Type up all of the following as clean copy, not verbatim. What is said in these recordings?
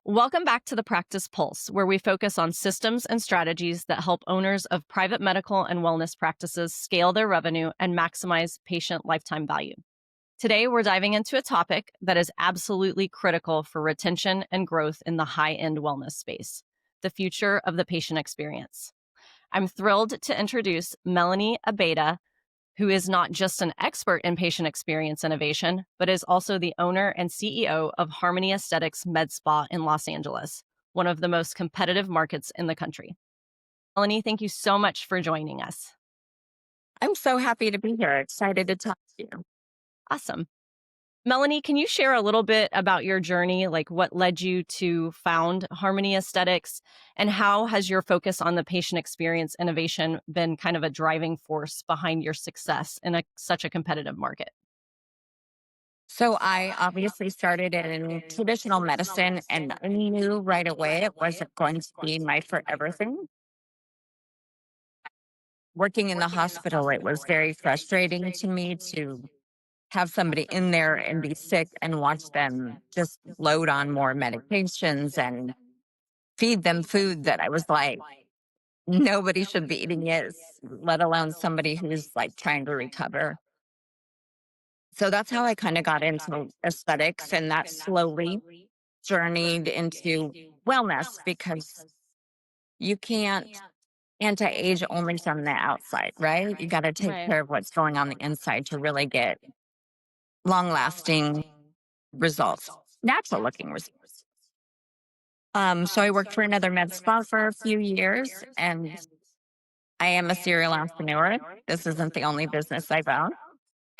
Welcome back to the Practice Pulse, where we focus on systems and strategies that help owners of private medical and wellness practices scale their revenue and maximize patient lifetime value. Today, we're diving into a topic that is absolutely critical for retention and growth in the high end wellness space: the future of the patient experience. I'm thrilled to introduce Melanie Abeyta, who is not just an expert in patient experience innovation, but is also the owner and CEO of Harmony Aesthetics Med Spa in Los Angeles, one of the most competitive markets in the country. Melanie, thank you so much for joining us. I'm so happy to be here. Excited to talk to you. Awesome. Melanie, can you share a little bit about your journey, like what led you to found Harmony Aesthetics, and how has your focus on the patient experience innovation been kind of a driving force behind your success in such a competitive market? So, I obviously started in traditional medicine and I knew right away it wasn't going to be my forever thing. Working in the hospital, it was very frustrating to me to have somebody in there and be sick and watch them just load on more medications and feed them food that I was like, nobody should be eating it, let alone somebody who's like trying to recover. So that's how I kind of got into aesthetics, and that slowly journeyed into wellness because you can't anti-age only from the outside, right? You got to take Right. care of what's going on the inside to really get long-lasting results, natural-looking results. So I worked for another med spa for a few years, and I am a serial entrepreneur. This isn't the only business I've owned.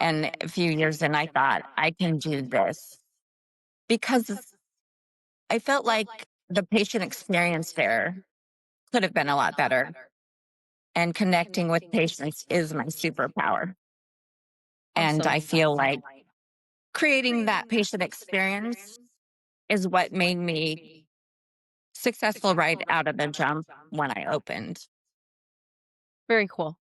And a few years in, I thought I can do this because I felt like the patient experience there could have been a lot better. And connecting with patients is my superpower. And Awesome. I feel like creating that patient experience is what made me successful right out of the jump when I opened. Very cool.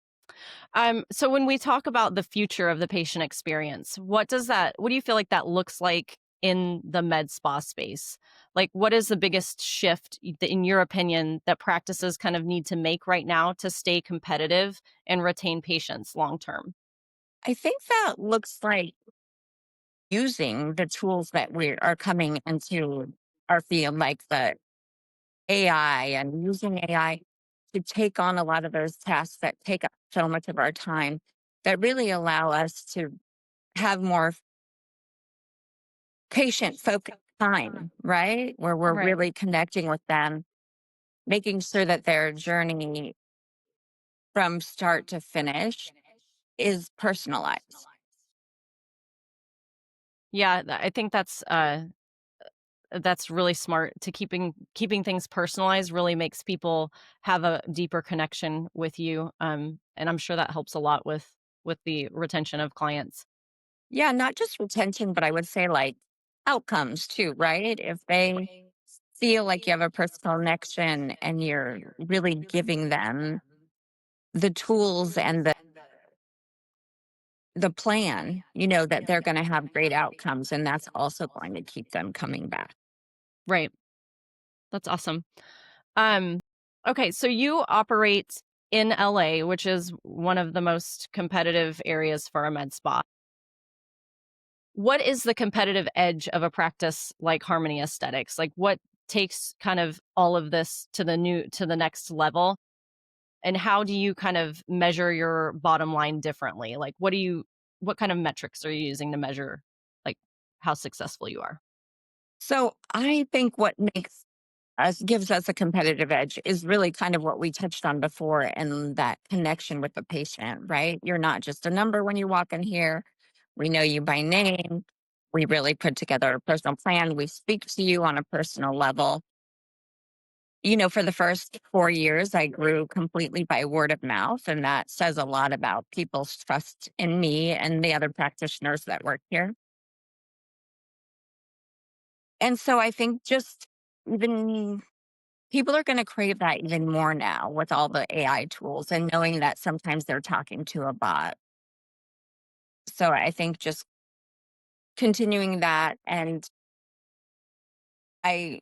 So when we talk about the future of the patient experience, what do you feel like that looks like in the med spa space? Like, what is the biggest shift, in your opinion, that practices kind of need to make right now to stay competitive and retain patients long term? I think that looks like using the tools that we are coming into our field, like the AI, and using AI to take on a lot of those tasks that take up so much of our time that really allow us to have more patient focused time, right? Where we're Right. really connecting with them, making sure that their journey from start to finish is personalized. Yeah, I think that's really smart. To keeping things personalized really makes people have a deeper connection with you, and I'm sure that helps a lot with the retention of clients. Yeah, not just retention, but I would say like outcomes too, right? If they feel like you have a personal connection and you're really giving them the tools and the plan, you know that they're going to have great outcomes, and that's also going to keep them coming back. Right. That's awesome. Um, okay, so you operate in LA, which is one of the most competitive areas for a med spa. What is the competitive edge of a practice like Harmony Aesthetics? Like, what takes kind of all of this to the next level? And how do you kind of measure your bottom line differently? Like, what kind of metrics are you using to measure, like, how successful you are? So I think what makes us gives us a competitive edge is really kind of what we touched on before, and that connection with the patient, right? You're not just a number when you walk in here. We know you by name. We really put together a personal plan. We speak to you on a personal level. You know, for the first 4 years, I grew completely by word of mouth, and that says a lot about people's trust in me and the other practitioners that work here. And so I think just even people are going to crave that even more now with all the AI tools and knowing that sometimes they're talking to a bot. So I think just continuing that, and I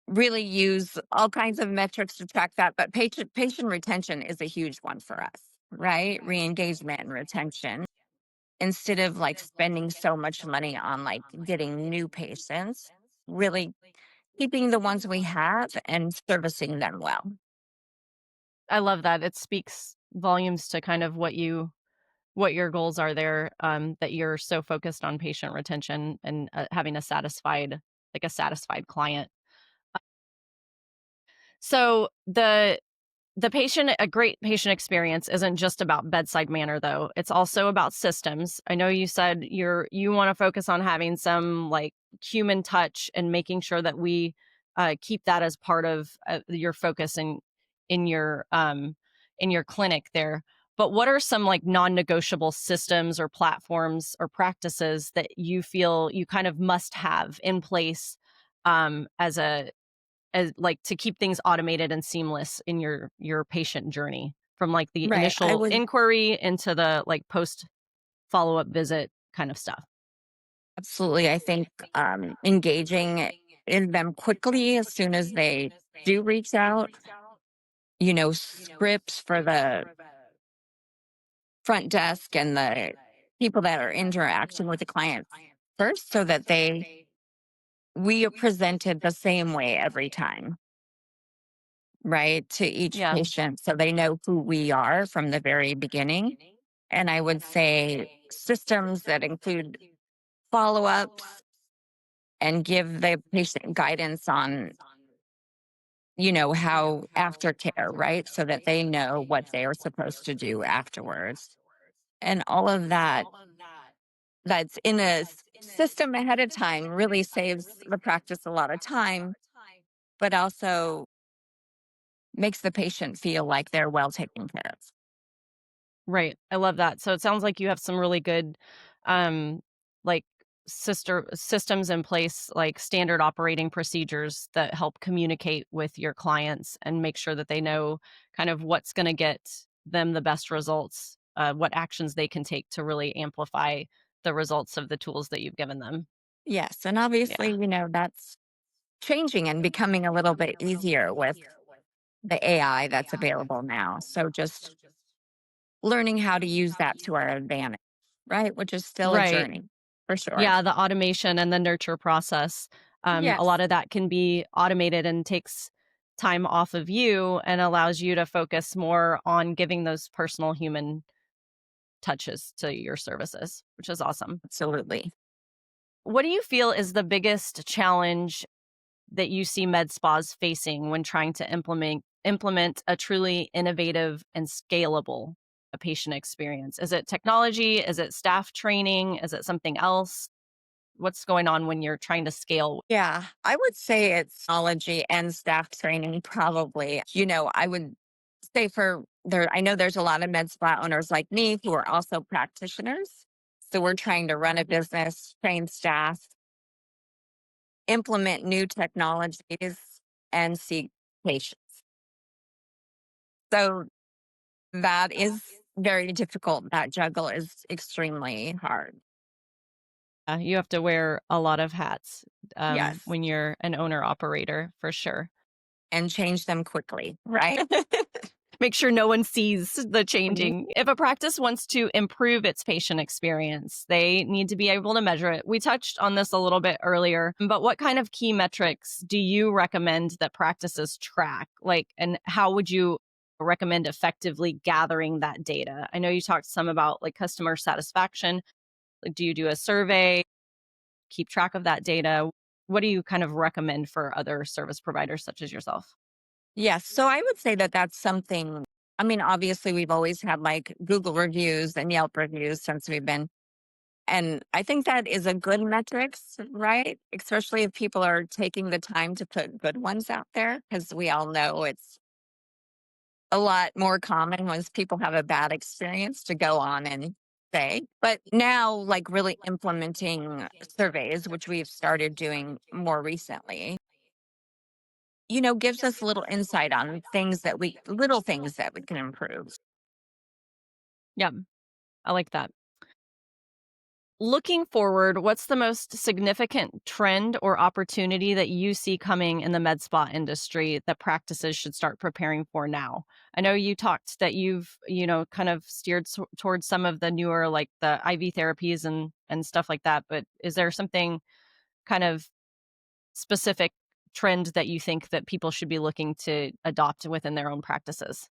really use all kinds of metrics to track that. But patient retention is a huge one for us, right? Re-engagement and retention. Instead of like spending so much money on like getting new patients, really keeping the ones we have and servicing them well. I love that. It speaks volumes to kind of what your goals are there, that you're so focused on patient retention and, having a satisfied client. So a great patient experience isn't just about bedside manner though. It's also about systems. I know you said you want to focus on having some like human touch and making sure that we keep that as part of your focus in your um in your clinic there. But what are some like non-negotiable systems or platforms or practices that you feel you kind of must have in place as a as like to keep things automated and seamless in your patient journey from like the Right. I initial would inquiry into the like post follow-up visit kind of stuff. absolutely, I think engaging in them quickly as soon as they do reach out, scripts for the front desk and the people that are interacting with the clients first so that we are presented the same way every time, right? To each Yeah. patient so they know who we are from the very beginning. And I would say systems that include follow ups and give the patient guidance on, how aftercare, right? So that they know what they are supposed to do afterwards. And all of that's in a system ahead of time really saves the practice a lot of time, but also makes the patient feel like they're well taken care of. Right. I love that. So it sounds like you have some really good um like sister systems in place, like standard operating procedures that help communicate with your clients and make sure that they know kind of what's going to get them the best results, what actions they can take to really amplify the results of the tools that you've given them. Yes. And obviously, Yeah. that's changing and becoming a little bit easier with the AI that's available now. So just learning how to use that to our advantage, right? Which is still a Right. journey for sure. Yeah, the automation and the nurture process. A lot Yes, of that can be automated and takes time off of you and allows you to focus more on giving those personal human touches to your services, which is awesome. absolutely. What do you feel is the biggest challenge that you see med spas facing when trying to implement a truly innovative and scalable patient experience? Is it technology? Is it staff training? Is it something else? What's going on when you're trying to scale? Yeah, I would say it's technology and staff training, probably. I would say for there, I know there's a lot of med spa owners like me who are also practitioners. So we're trying to run a business, train staff, implement new technologies, and see patients. So that is very difficult. That juggle is extremely hard. You have to wear a lot of hats, Yes. when you're an owner operator, for sure. And change them quickly, right? Make sure no one sees the Mhm. changing. If a practice wants to improve its patient experience, they need to be able to measure it. We touched on this a little bit earlier, but what kind of key metrics do you recommend that practices track? Like, and how would you recommend effectively gathering that data? I know you talked some about like customer satisfaction. Like, do you do a survey? Keep track of that data? What do you kind of recommend for other service providers such as yourself? Yes. So I would say that that's something. I mean, obviously, we've always had like Google reviews and Yelp reviews since we've been. And I think that is a good metrics, right? Especially if people are taking the time to put good ones out there, because we all know it's a lot more common once people have a bad experience to go on and say. But now, like really implementing surveys, which we've started doing more recently, gives us a little insight on little things that we can improve. Yeah, I like that. Looking forward, what's the most significant trend or opportunity that you see coming in the med spa industry that practices should start preparing for now? I know you talked that you've kind of steered towards some of the newer, like the IV therapies and stuff like that. But is there something kind of specific trend that you think that people should be looking to adopt within their own practices?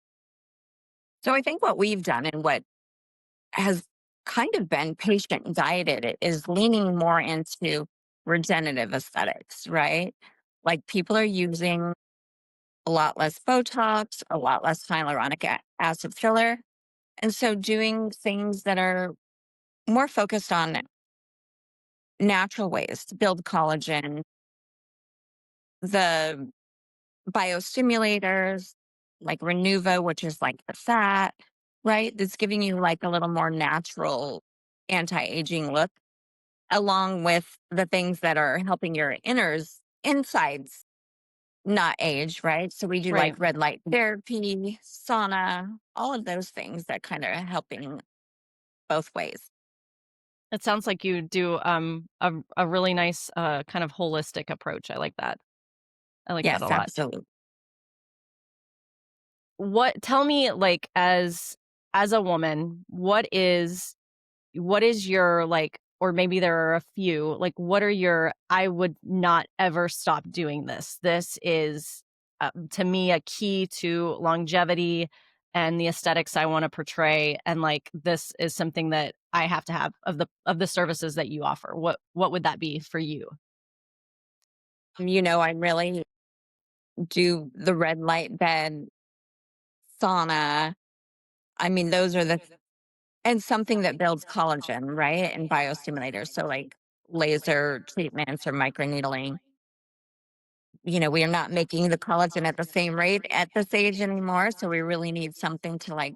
So I think what we've done and what has kind of been patient guided is leaning more into regenerative aesthetics, right? Like people are using a lot less Botox, a lot less hyaluronic acid filler. And so doing things that are more focused on natural ways to build collagen, the biostimulators like Renuva, which is like the fat, right? That's giving you like a little more natural anti aging look, along with the things that are helping your insides not age, right? So we do Right. like red light therapy, sauna, all of those things that kind of helping both ways. It sounds like you do a really nice kind of holistic approach. I like that. I like that a Yes, lot. absolutely. What tell me, like, as a woman, what is your, like, or maybe there are a few, like, what are your, "I would not ever stop doing this. This is, to me, a key to longevity and the aesthetics I wanna portray, and, like, this is something that I have to have of the services that you offer." What would that be for you? I really do the red light bed, sauna. I mean, those are and something that builds collagen, right? And biostimulators. So, like laser treatments or microneedling. We are not making the collagen at the same rate at this age anymore. So, we really need something to like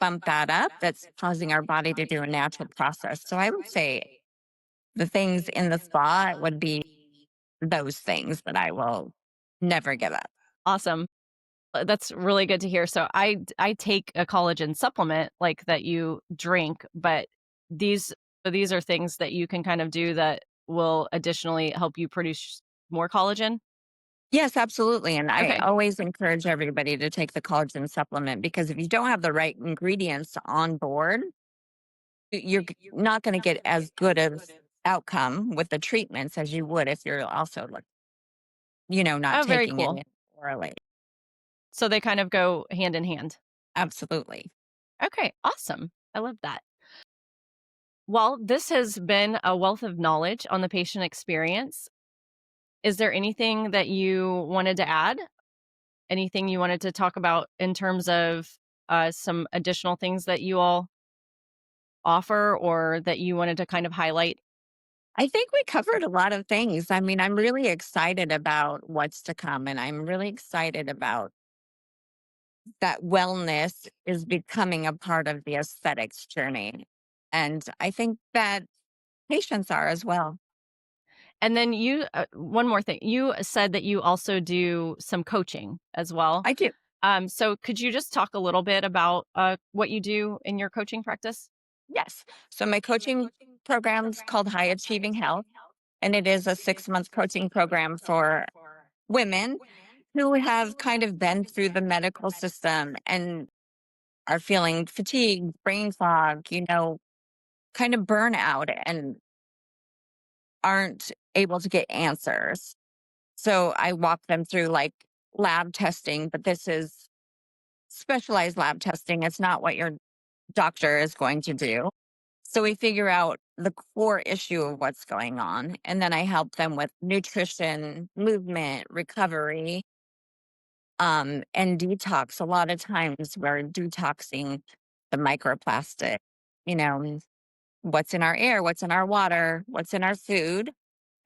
bump that up that's causing our body to do a natural process. So, I would say the things in the spa would be those things that I will never give up. Awesome. That's really good to hear. So I take a collagen supplement like that you drink, but these these are things that you can kind of do that will additionally help you produce more collagen? Yes, absolutely. And I Okay. always encourage everybody to take the collagen supplement because if you don't have the right ingredients on board, you're not going to get as good of outcome with the treatments as you would if you're also like, not Oh, very taking it cool. in orally. So they kind of go hand in hand. Absolutely. Okay, awesome. I love that. Well, this has been a wealth of knowledge on the patient experience. Is there anything that you wanted to add? Anything you wanted to talk about in terms of some additional things that you all offer or that you wanted to kind of highlight? I think we covered a lot of things. I mean, I'm really excited about what's to come and I'm really excited about that wellness is becoming a part of the aesthetics journey. And I think that patients are as well. And then one more thing. You said that you also do some coaching as well. I do. So could you just talk a little bit about what you do in your coaching practice? Yes. So my coaching program's called High Achieving Health, and it is a 6 month coaching program for women who have kind of been through the medical system and are feeling fatigue, brain fog, kind of burnout and aren't able to get answers. So I walk them through like lab testing, but this is specialized lab testing. It's not what your doctor is going to do. So we figure out the core issue of what's going on. And then I help them with nutrition, movement, recovery, and detox. A lot of times we're detoxing the microplastic, you know, what's in our air, what's in our water, what's in our food,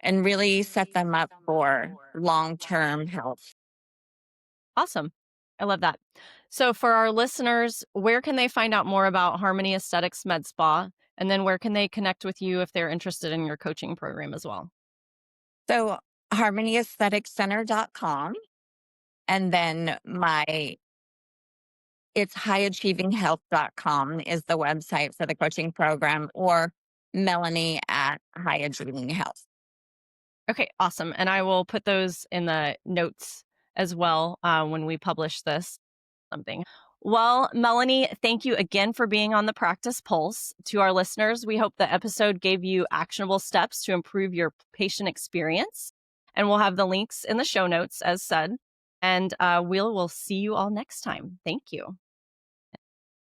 and really set them up for long term health. Awesome. I love that. So for our listeners, where can they find out more about Harmony Aesthetics Med Spa? And then where can they connect with you if they're interested in your coaching program as well? So harmonyaestheticscenter.com. And then it's highachievinghealth.com is the website for the coaching program, or Melanie at Hygiene Health. Okay, awesome. And I will put those in the notes as well when we publish this. Something. Well, Melanie, thank you again for being on the Practice Pulse. To our listeners, we hope the episode gave you actionable steps to improve your patient experience. And we'll have the links in the show notes, as said. And we'll see you all next time. Thank you.